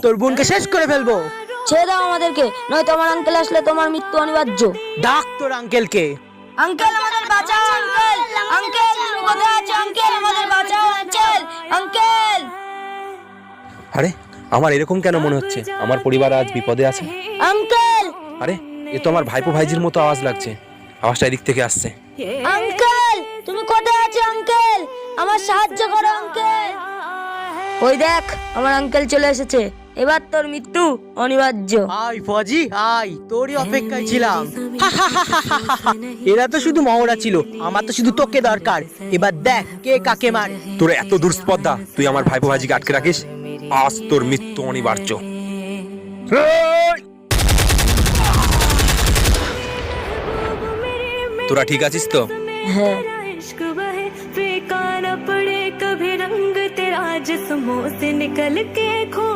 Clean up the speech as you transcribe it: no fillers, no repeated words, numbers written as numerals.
তোর বোনকে শেষ করে ফেলবো। ছেড়ে দাও আমাদেরকে, নয়তো আমার আঙ্কেল আসলে তোমার মৃত্যু অনিবার্য। ডাক তোর আঙ্কেলকে। আঙ্কেল আমাদের বাঁচাও, আঙ্কেল আঙ্কেল তুমি কোথায় আছো? আঙ্কেল আমাদের বাঁচাও, আঙ্কেল আঙ্কেল। আরে আমার এরকম কেন মনে হচ্ছে আমার পরিবার আজ বিপদে আছে? আঙ্কেল আরে এ তো আমার ভাইপো ভাইজির মতো আওয়াজ লাগছে। আওয়াজটা এদিক থেকে আসছে। আঙ্কেল তুমি কোথায় আছো? আঙ্কেল আমার সাহায্য করো আঙ্কেল। ওই দেখ আমার আঙ্কেল চলে এসেছে, এবার তোর মৃত্যু অনিবার্য। আয় ফজি আয়, তোরই অপেক্ষায় ছিলাম। এরা তো শুধু মহড়া ছিল, আমার তো শুধু তোকে দরকার। এবার দেখ কে কাকে মারে। তোর এত দুঃস্পর্ধা, তুই আমার ভাইপো ভাইজিকে আটকে রাখিস। আজ তোর মৃত্যু অনিবার্য। তোরা ঠিক আছিস তো? হ্যাঁ। इश्क बहे फीका न पड़े कभी रंग तेरा जिस्मों से निकल के खो